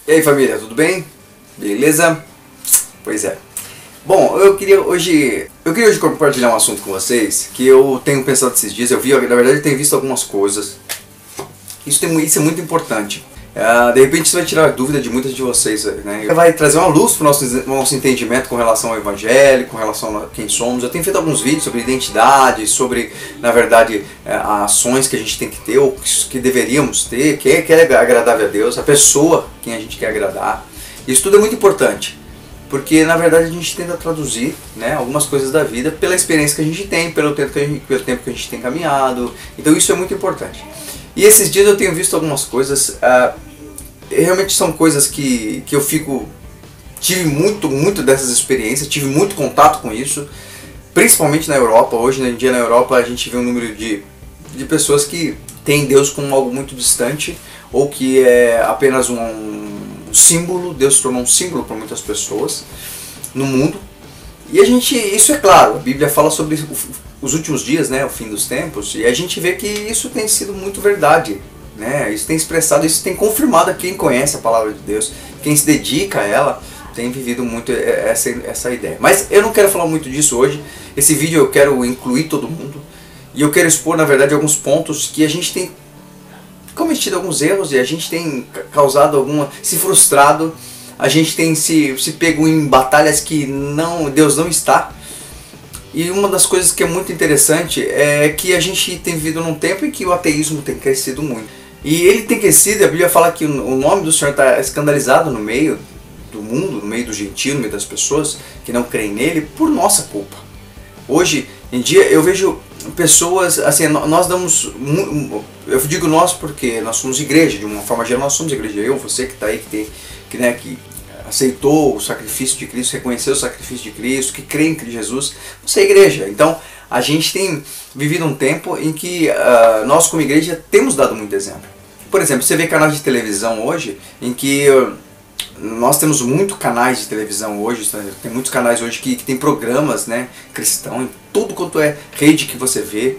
E aí, família, tudo bem? Beleza? Pois é. Bom, eu queria hoje compartilhar um assunto com vocês que eu tenho pensado esses dias. Na verdade eu tenho visto algumas coisas. Isso é muito importante. De repente isso vai tirar a dúvida de muitas de vocês, né? Vai trazer uma luz para o nosso entendimento com relação ao evangelho, com relação a quem somos. Eu tenho feito alguns vídeos sobre identidade, sobre, na verdade, ações que a gente tem que ter, ou que deveríamos ter, que é agradável a Deus, a pessoa quem a gente quer agradar. Isso tudo é muito importante, porque na verdade a gente tenta traduzir, né, algumas coisas da vida pela experiência que a gente tem, pelo tempo que a gente tem caminhado. Então isso é muito importante. E esses dias eu tenho visto algumas coisas, realmente são coisas que eu tive muito dessas experiências, tive muito contato com isso, principalmente na Europa. Hoje em dia na Europa a gente vê um número de pessoas que têm Deus como algo muito distante, ou que é apenas um símbolo. Deus se tornou um símbolo para muitas pessoas no mundo. E isso é claro, a Bíblia fala sobre os últimos dias, né, o fim dos tempos, e a gente vê que isso tem sido muito verdade, né? Isso tem expressado, isso tem confirmado a quem conhece a palavra de Deus, quem se dedica a ela, tem vivido muito essa ideia. Mas eu não quero falar muito disso hoje. Esse vídeo eu quero incluir todo mundo, e eu quero expor, na verdade, alguns pontos que a gente tem cometido alguns erros, e a gente tem causado se frustrado, a gente tem se pego em batalhas que Deus não está. E uma das coisas que é muito interessante é que a gente tem vivido num tempo em que o ateísmo tem crescido muito. E ele tem crescido, a Bíblia fala que o nome do Senhor está escandalizado no meio do mundo, no meio do gentio, no meio das pessoas que não creem nele, por nossa culpa. Hoje em dia eu vejo pessoas, assim, nós damos, eu digo nós porque nós somos igreja, de uma forma geral nós somos igreja. Eu, você que está aí, que aceitou o sacrifício de Cristo, reconheceu o sacrifício de Cristo, que crê em Jesus, você é igreja. Então a gente tem vivido um tempo em que nós como igreja temos dado muito exemplo. Por exemplo, você vê canais de televisão hoje em que nós temos muitos canais de televisão hoje, tem muitos canais hoje que tem programas, né, cristãos, em tudo quanto é rede que você vê.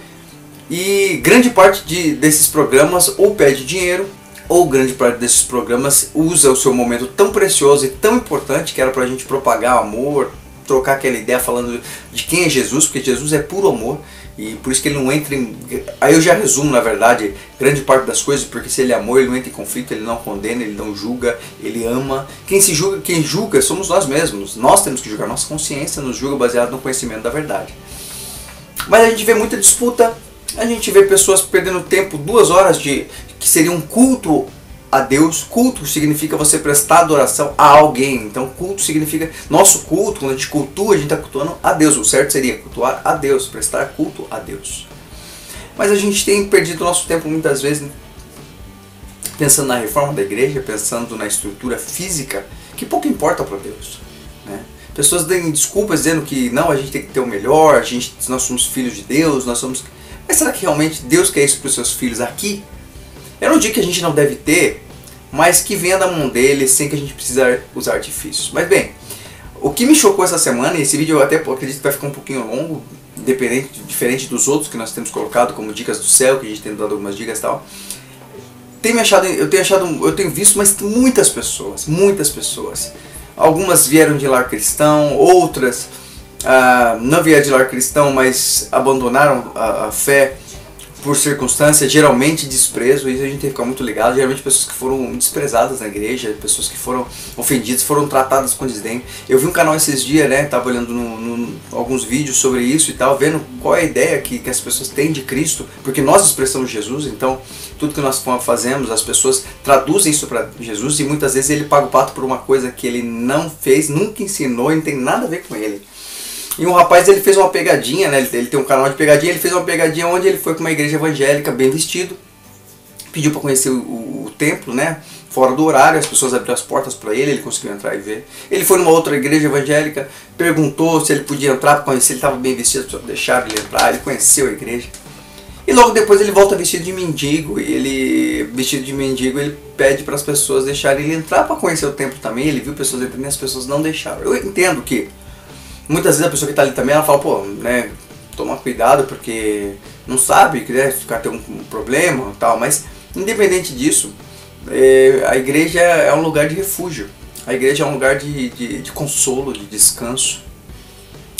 E grande parte desses programas ou pede dinheiro, ou grande parte desses programas usa o seu momento tão precioso e tão importante, que era pra gente propagar amor, trocar aquela ideia falando de quem é Jesus, porque Jesus é puro amor, e por isso que ele não entra em... Aí eu já resumo, na verdade, grande parte das coisas, porque se ele é amor, ele não entra em conflito, ele não condena, ele não julga, ele ama. Quem julga somos nós mesmos. Nós temos que julgar, nossa consciência nos julga baseado no conhecimento da verdade. Mas a gente vê muita disputa, a gente vê pessoas perdendo tempo, 2 horas que seria um culto a Deus. Culto significa você prestar adoração a alguém. Então culto significa, nosso culto, quando a gente cultua, a gente está cultuando a Deus. O certo seria cultuar a Deus, prestar culto a Deus. Mas a gente tem perdido nosso tempo muitas vezes pensando na reforma da igreja, pensando na estrutura física, que pouco importa para Deus, né? Pessoas dão desculpas dizendo que não, a gente tem que ter o melhor, nós somos filhos de Deus, nós somos... Mas será que realmente Deus quer isso para os seus filhos aqui? Eu não digo que a gente não deve ter, mas que venha da mão dele sem que a gente precise usar artifícios. Mas bem, o que me chocou essa semana, e esse vídeo eu até acredito que vai ficar um pouquinho longo, diferente dos outros que nós temos colocado como dicas do céu, que a gente tem dado algumas dicas e tal. Eu tenho visto, mas muitas pessoas, algumas vieram de lar cristão, outras não vieram de lar cristão, mas abandonaram a fé por circunstâncias, geralmente desprezo. Isso a gente tem que ficar muito ligado. Geralmente pessoas que foram desprezadas na igreja, pessoas que foram ofendidas, foram tratadas com desdém. Eu vi um canal esses dias, né, tava olhando alguns vídeos sobre isso e tal, vendo qual é a ideia que as pessoas têm de Cristo, porque nós expressamos Jesus. Então tudo que nós fazemos, as pessoas traduzem isso para Jesus, e muitas vezes ele paga o pato por uma coisa que ele não fez, nunca ensinou e não tem nada a ver com ele. E um rapaz, ele fez uma pegadinha, né? Ele tem um canal de pegadinha, ele fez uma pegadinha onde ele foi para uma igreja evangélica bem vestido, pediu para conhecer o templo, né? Fora do horário, as pessoas abriram as portas para ele conseguiu entrar e ver. Ele foi numa outra igreja evangélica, perguntou se ele podia entrar para conhecer, ele estava bem vestido, as pessoas deixaram ele entrar, ele conheceu a igreja. E logo depois ele volta vestido de mendigo, ele pede para as pessoas deixarem ele entrar para conhecer o templo também. Ele viu pessoas entrando e as pessoas não deixaram. Eu entendo que muitas vezes a pessoa que está ali também, ela fala, pô, né, toma cuidado porque não sabe que, né, ficar ter um problema e tal, mas independente disso, A igreja é um lugar de refúgio. A igreja é um lugar de consolo, de descanso.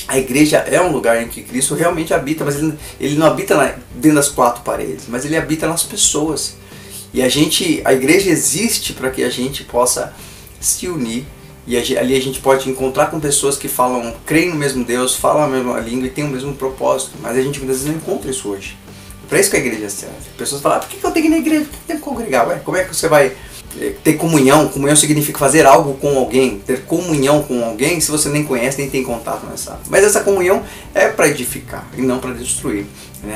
A igreja é um lugar em que Cristo realmente habita, mas ele não habita dentro das quatro paredes, mas ele habita nas pessoas. E a igreja existe para que a gente possa se unir. E ali a gente pode encontrar com pessoas que creem no mesmo Deus, falam a mesma língua e têm o mesmo propósito. Mas a gente muitas vezes não encontra isso hoje. Para isso que a igreja serve. Pessoas falam, por que eu tenho que ir na igreja? Por que eu tenho que congregar? Ué, como é que você vai ter comunhão? Comunhão significa fazer algo com alguém. Ter comunhão com alguém se você nem conhece, nem tem contato, não sabe. Mas essa comunhão é para edificar e não para destruir.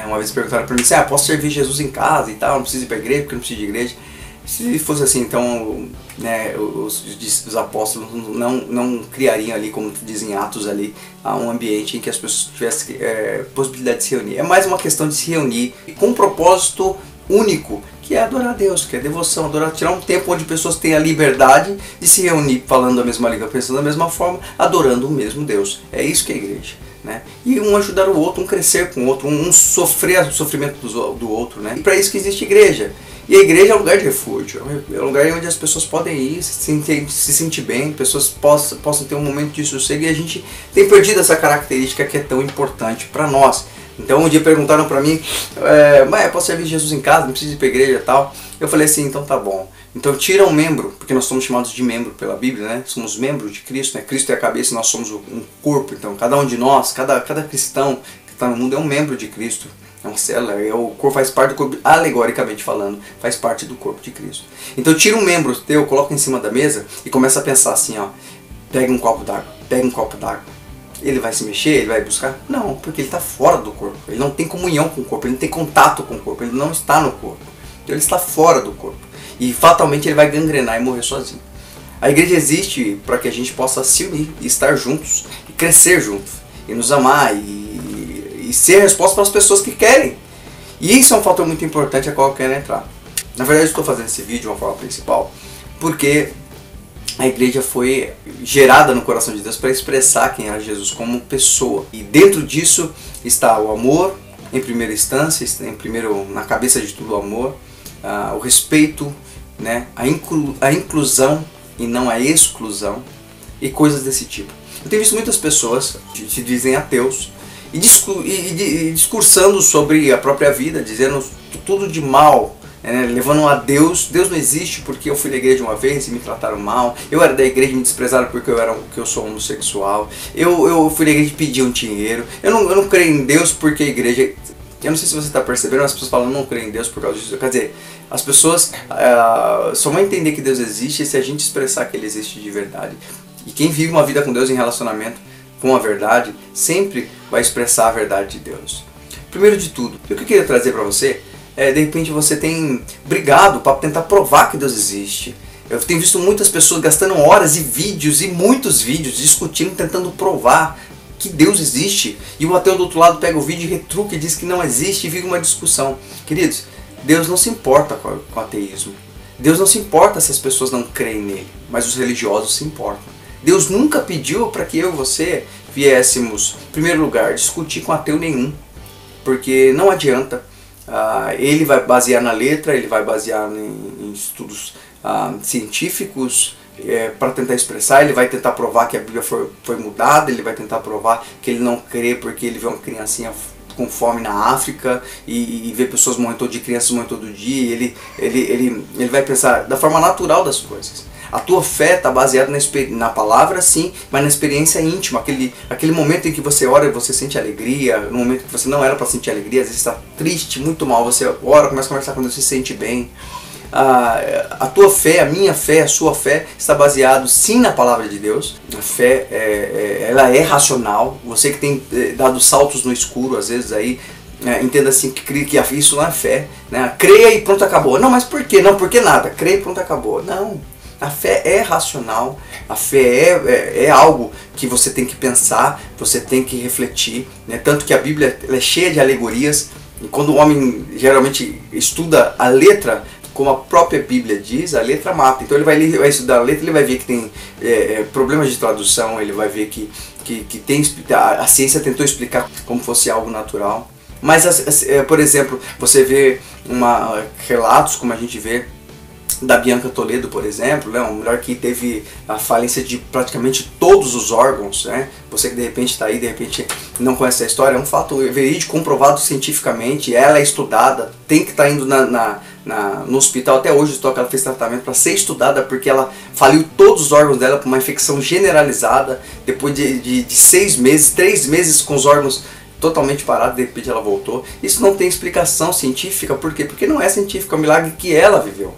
Uma vez perguntaram para mim, posso servir Jesus em casa e tal, não preciso ir para a igreja porque não preciso de igreja. Se fosse assim, então os apóstolos não criariam ali, como dizem Atos ali, um ambiente em que as pessoas tivessem possibilidade de se reunir. É mais uma questão de se reunir com um propósito único, que é adorar a Deus, que é devoção, tirar um tempo onde pessoas têm a liberdade de se reunir falando a mesma língua, pensando da mesma forma, adorando o mesmo Deus. É isso que é a igreja. E um ajudar o outro, um crescer com o outro, um sofrer o sofrimento do outro. E para isso que existe igreja. E a igreja é um lugar de refúgio, é um lugar onde as pessoas podem ir, se sentir bem, pessoas possam ter um momento de sossego, e a gente tem perdido essa característica que é tão importante para nós. Então um dia perguntaram para mim, mas posso servir Jesus em casa, não preciso ir para a igreja e tal. Eu falei assim, então tá bom. Então tira um membro, porque nós somos chamados de membro pela Bíblia, Somos membros de Cristo, Cristo é a cabeça e nós somos um corpo. Então cada um de nós, cada cristão que está no mundo é um membro de Cristo. É uma célula, o corpo faz parte do corpo, alegoricamente falando, faz parte do corpo de Cristo. Então tira um membro teu, coloca em cima da mesa e começa a pensar assim, pega um copo d'água. Ele vai se mexer, ele vai buscar? Não, porque ele está fora do corpo, ele não tem comunhão com o corpo, ele não tem contato com o corpo, ele não está no corpo, então ele está fora do corpo. E fatalmente ele vai gangrenar e morrer sozinho. A igreja existe para que a gente possa se unir e estar juntos, e crescer juntos, e nos amar, e ser a resposta para as pessoas que querem. E isso é um fator muito importante a qual eu quero entrar. Na verdade eu estou fazendo esse vídeo de uma forma principal porque a igreja foi gerada no coração de Deus para expressar quem era Jesus como pessoa. E dentro disso está o amor, em primeira instância, na cabeça de tudo o amor, o respeito, a inclusão e não a exclusão, e coisas desse tipo. Eu tenho visto muitas pessoas que se dizem ateus, e discursando sobre a própria vida, dizendo tudo de mal, levando a Deus não existe porque eu fui da igreja uma vez e me trataram mal, eu era da igreja e me desprezaram porque eu sou homossexual, eu fui da igreja e pedi um dinheiro, eu não creio em Deus porque a igreja... Eu não sei se você está percebendo, mas as pessoas falam não creio em Deus por causa disso. Quer dizer, as pessoas só vão entender que Deus existe se a gente expressar que Ele existe de verdade. E quem vive uma vida com Deus em relacionamento com a verdade, sempre vai expressar a verdade de Deus. Primeiro de tudo, o que eu queria trazer para você de repente você tem brigado para tentar provar que Deus existe. Eu tenho visto muitas pessoas gastando horas e vídeos, e muitos vídeos, discutindo, tentando provar que Deus existe, e o ateu do outro lado pega o vídeo e retruca e diz que não existe, e vive uma discussão. Queridos, Deus não se importa com o ateísmo. Deus não se importa se as pessoas não creem nele, mas os religiosos se importam. Deus nunca pediu para que eu e você viéssemos, em primeiro lugar, discutir com ateu nenhum, porque não adianta. Ele vai basear na letra, ele vai basear em estudos científicos para tentar expressar, ele vai tentar provar que a Bíblia foi mudada, ele vai tentar provar que ele não crê porque ele vê uma criancinha com fome na África e vê pessoas morrendo crianças morrendo todo dia, ele vai pensar da forma natural das coisas. A tua fé está baseada na palavra, sim, mas na experiência íntima, aquele momento em que você ora e você sente alegria, no momento que você não era para sentir alegria, às vezes está triste, muito mal, você ora, começa a conversar com Deus, se sente bem. A tua fé, a minha fé, a sua fé está baseado sim na palavra de Deus. A fé ela é racional. Você que tem dado saltos no escuro às vezes aí, entenda assim que isso não é fé, creia e pronto, acabou. Não, mas por quê? Não, porque nada, creia e pronto, acabou. Não, a fé é racional. A fé é algo que você tem que pensar, você tem que refletir, tanto que a Bíblia é cheia de alegorias, e quando o homem geralmente estuda a letra, como a própria Bíblia diz, a letra mata. Então ele vai estudar a letra, ele vai ver que tem problemas de tradução, ele vai ver que a ciência tentou explicar como fosse algo natural. Mas, por exemplo, você vê relatos, como a gente vê da Bianca Toledo, por exemplo, né? Uma mulher que teve a falência de praticamente todos os órgãos, né? Você que de repente está aí, de repente não conhece a história, é um fato verídico, comprovado cientificamente, ela é estudada, tem que estar indo no hospital até hoje, que ela fez tratamento para ser estudada, porque ela faliu todos os órgãos dela por uma infecção generalizada, depois de 6 meses, 3 meses com os órgãos totalmente parados, de repente ela voltou. Isso não tem explicação científica, por quê? Porque não é científico, é um milagre que ela viveu.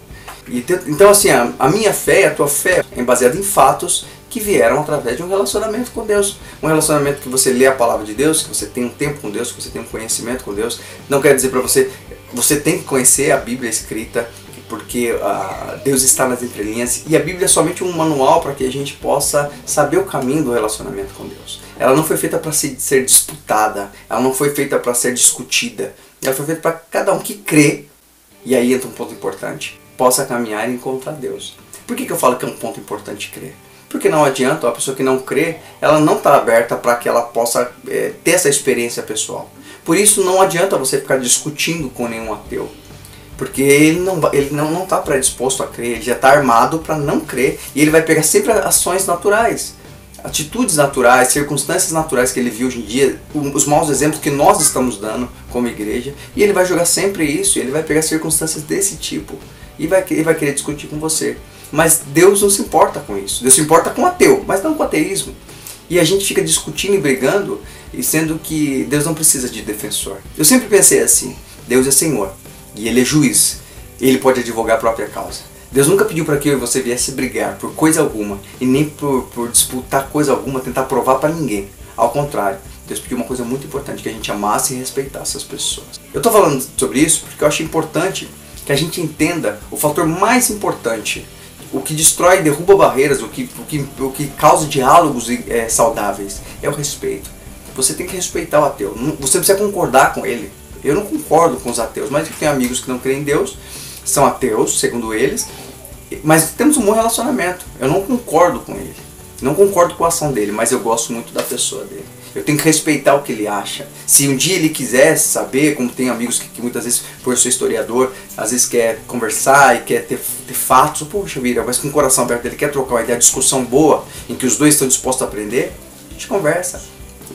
Então assim, a minha fé, a tua fé é baseada em fatos que vieram através de um relacionamento com Deus. Um relacionamento que você lê a palavra de Deus, que você tem um tempo com Deus, que você tem um conhecimento com Deus. Não quer dizer para você, você tem que conhecer a Bíblia escrita, porque Deus está nas entrelinhas, e a Bíblia é somente um manual para que a gente possa saber o caminho do relacionamento com Deus. Ela não foi feita para ser disputada, ela não foi feita para ser discutida, ela foi feita para cada um que crê, e aí entra um ponto importante, possa caminhar e encontrar Deus. Por que eu falo que é um ponto importante crer? Porque não adianta, a pessoa que não crê, ela não está aberta para que ela possa ter essa experiência pessoal. Por isso não adianta você ficar discutindo com nenhum ateu. Porque ele não está predisposto a crer, ele já está armado para não crer. E ele vai pegar sempre ações naturais, atitudes naturais, circunstâncias naturais que ele viu hoje em dia, os maus exemplos que nós estamos dando como igreja. E ele vai jogar sempre isso, ele vai pegar circunstâncias desse tipo. E vai querer discutir com você. Mas Deus não se importa com isso. Deus se importa com o ateu, mas não com o ateísmo. E a gente fica discutindo e brigando, e sendo que Deus não precisa de defensor. Eu sempre pensei assim, Deus é Senhor, e Ele é juiz, Ele pode advogar a própria causa. Deus nunca pediu para que eu e você viesse brigar por coisa alguma, e nem por disputar coisa alguma, tentar provar para ninguém. Ao contrário, Deus pediu uma coisa muito importante, que a gente amasse e respeitasse as pessoas. Eu estou falando sobre isso porque eu acho importante que a gente entenda o fator mais importante, o que destrói e derruba barreiras, o que causa diálogos saudáveis, é o respeito. Você tem que respeitar o ateu, você precisa concordar com ele. Eu não concordo com os ateus, mas eu tenho amigos que não creem em Deus, são ateus, segundo eles, mas temos um bom relacionamento. Eu não concordo com ele, não concordo com a ação dele, mas eu gosto muito da pessoa dele. Eu tenho que respeitar o que ele acha. Se um dia ele quiser saber, como tem amigos que muitas vezes, por ser historiador, às vezes quer conversar e quer ter fatos, poxa vida, mas com o coração aberto, ele quer trocar uma ideia, discussão boa, em que os dois estão dispostos a aprender, a gente conversa.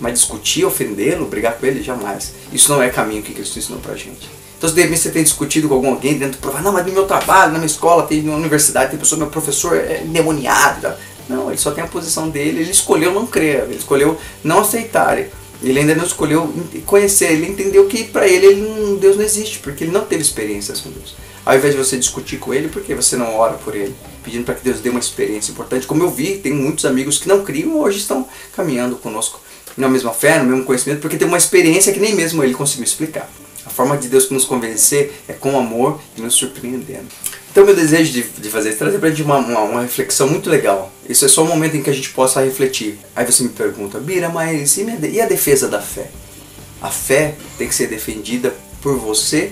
Mas discutir, ofendê-lo, brigar com ele, jamais. Isso não é caminho que Cristo ensinou pra gente. Então se de repente você tem discutido com alguém dentro do provar, não, mas no meu trabalho, na minha escola, na universidade, tem pessoa, meu professor é endemoniado. Não, ele só tem a posição dele, ele escolheu não crer, ele escolheu não aceitar. Ele ainda não escolheu conhecer, ele entendeu que para ele Deus não existe, porque ele não teve experiências com Deus. Ao invés de você discutir com ele, por que você não ora por ele? Pedindo para que Deus dê uma experiência importante. Como eu vi, tem muitos amigos que não criam, hoje estão caminhando conosco na mesma fé, no mesmo conhecimento, porque tem uma experiência que nem mesmo ele conseguiu explicar. A forma de Deus nos convencer é com amor e nos surpreendendo. Então meu desejo de fazer isso, trazer para a gente uma reflexão muito legal. Isso é só um momento em que a gente possa refletir. Aí você me pergunta, Bira, mas e a defesa da fé? A fé tem que ser defendida por você,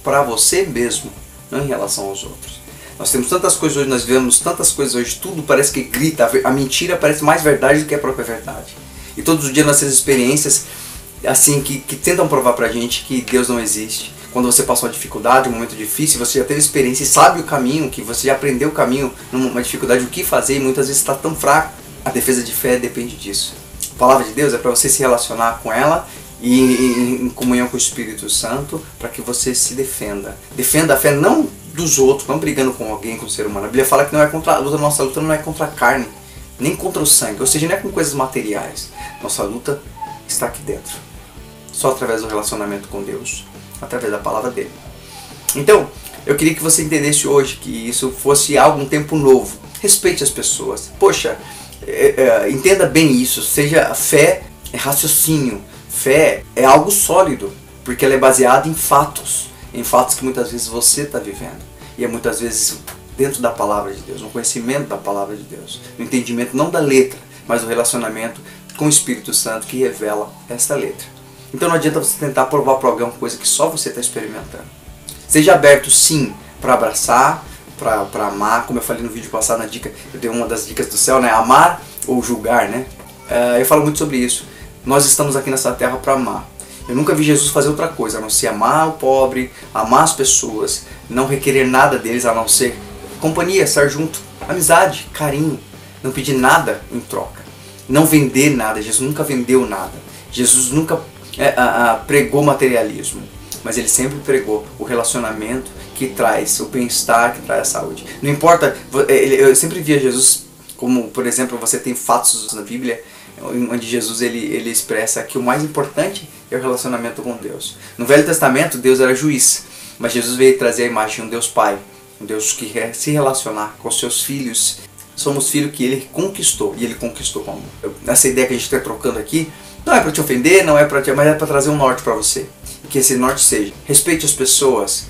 para você mesmo, não em relação aos outros. Nós temos tantas coisas hoje, nós vemos tantas coisas hoje, tudo parece que grita, a mentira parece mais verdade do que a própria verdade. E todos os dias nós temos experiências assim que tentam provar pra gente que Deus não existe. Quando você passou uma dificuldade, um momento difícil, você já teve experiência e sabe o caminho, que você já aprendeu o caminho numa dificuldade, o que fazer, e muitas vezes está tão fraco. A defesa de fé depende disso. A palavra de Deus é para você se relacionar com ela e em comunhão com o Espírito Santo, para que você se defenda. Defenda a fé não dos outros, não brigando com alguém, com o ser humano. A Bíblia fala que não é contra a luta, nossa luta não é contra a carne, nem contra o sangue, ou seja, não é com coisas materiais. Nossa luta está aqui dentro, só através do relacionamento com Deus, através da palavra dele. Então, eu queria que você entendesse hoje que isso fosse algo, um tempo novo. Respeite as pessoas. Poxa, entenda bem isso. Seja, fé é raciocínio. Fé é algo sólido, porque ela é baseada em fatos que muitas vezes você está vivendo. E é muitas vezes dentro da palavra de Deus, no conhecimento da palavra de Deus, no entendimento não da letra, mas do relacionamento com o Espírito Santo que revela esta letra. Então não adianta você tentar provar para alguém uma coisa que só você está experimentando. Seja aberto sim para abraçar, para amar, como eu falei no vídeo passado, na dica, eu dei uma das dicas do céu, né? Amar ou julgar, né? Eu falo muito sobre isso. Nós estamos aqui nessa terra para amar. Eu nunca vi Jesus fazer outra coisa, a não ser amar o pobre, amar as pessoas, não requerer nada deles, a não ser companhia, estar junto, amizade, carinho, não pedir nada em troca, não vender nada. Jesus nunca vendeu nada, Jesus nunca pregou materialismo, mas ele sempre pregou o relacionamento que traz o bem-estar, que traz a saúde. Não importa, eu sempre via Jesus como, por exemplo, você tem fatos na Bíblia onde Jesus ele expressa que o mais importante é o relacionamento com Deus. No Velho Testamento, Deus era juiz, mas Jesus veio trazer a imagem de um Deus Pai, um Deus que quer se relacionar com seus filhos. Somos filhos que ele conquistou, e ele conquistou com amor. Essa ideia que a gente está trocando aqui não é para te ofender, não é para te, mas é para trazer um norte para você. E que esse norte seja: respeite as pessoas,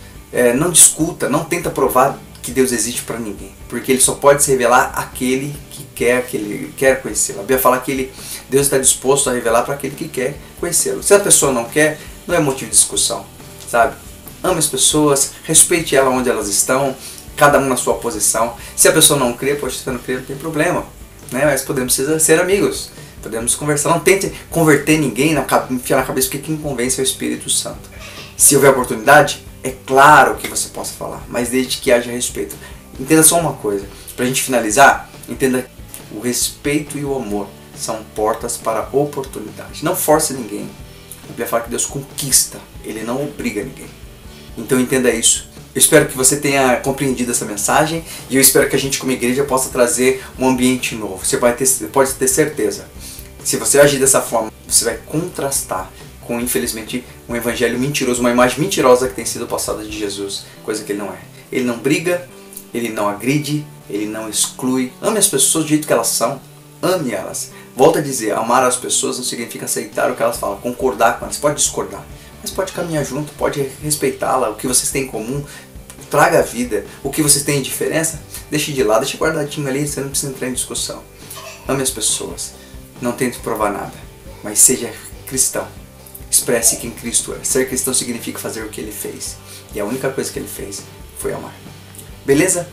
não discuta, não tenta provar que Deus existe para ninguém, porque ele só pode se revelar àquele que ele quer conhecê-lo. A Bíblia fala que Deus está disposto a revelar para aquele que quer conhecê-lo. Se a pessoa não quer, não é motivo de discussão, sabe? Ame as pessoas, respeite ela onde elas estão, cada um na sua posição. Se a pessoa não crê, poxa, se não crê, não tem problema, né? Mas podemos ser amigos, podemos conversar. Não tente converter ninguém, enfiar na cabeça, porque quem convence é o Espírito Santo. Se houver oportunidade, é claro que você possa falar, mas desde que haja respeito. Entenda só uma coisa, para a gente finalizar, entenda: o respeito e o amor são portas para a oportunidade. Não force ninguém. A Bíblia fala que Deus conquista, ele não obriga ninguém. Então entenda isso. Eu espero que você tenha compreendido essa mensagem, e eu espero que a gente como igreja possa trazer um ambiente novo. Você pode ter certeza. Se você agir dessa forma, você vai contrastar com, infelizmente, um evangelho mentiroso, uma imagem mentirosa que tem sido passada de Jesus, coisa que ele não é. Ele não briga, ele não agride, ele não exclui. Ame as pessoas do jeito que elas são, ame elas. Volto a dizer, amar as pessoas não significa aceitar o que elas falam, concordar com elas. Pode discordar, mas pode caminhar junto, pode respeitá-la. O que vocês têm em comum, traga a vida. O que vocês têm de diferença, deixe de lado, deixe guardadinho ali, você não precisa entrar em discussão. Ame as pessoas, não tente provar nada, mas seja cristão. Expresse quem Cristo é. Ser cristão significa fazer o que ele fez, e a única coisa que ele fez foi amar. Beleza?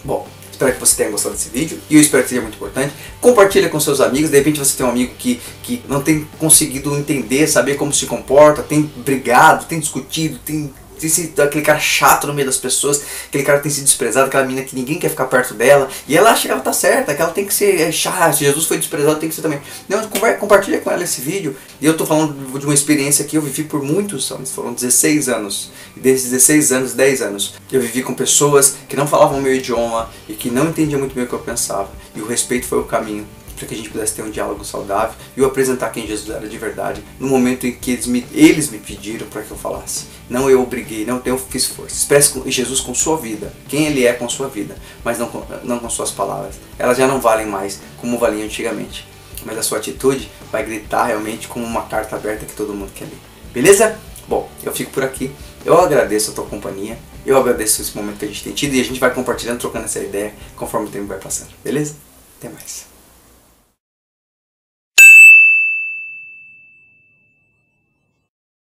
Bom, espero que você tenha gostado desse vídeo, e eu espero que seja muito importante. Compartilha com seus amigos. De repente você tem um amigo que não tem conseguido entender, saber como se comporta, tem brigado, tem discutido, tem sido aquele cara chato no meio das pessoas, aquele cara que tem sido desprezado, aquela menina que ninguém quer ficar perto dela, e ela acha que ela tá certa, que ela tem que ser chata. Se Jesus foi desprezado, tem que ser também. Não, compartilha com ela esse vídeo. E eu tô falando de uma experiência que eu vivi por muitos anos, foram 16 anos. E desses 16 anos, 10 anos, eu vivi com pessoas que não falavam o meu idioma e que não entendiam muito bem o que eu pensava. E o respeito foi o caminho para que a gente pudesse ter um diálogo saudável e eu apresentar quem Jesus era de verdade no momento em que eles me pediram para que eu falasse. Não eu obriguei, não eu fiz força. Expresse Jesus com sua vida, quem ele é com sua vida, mas não com suas palavras. Elas já não valem mais como valiam antigamente, mas a sua atitude vai gritar realmente como uma carta aberta que todo mundo quer ler. Beleza? Bom, eu fico por aqui. Eu agradeço a tua companhia, eu agradeço esse momento que a gente tem tido, e a gente vai compartilhando, trocando essa ideia conforme o tempo vai passando. Beleza? Até mais.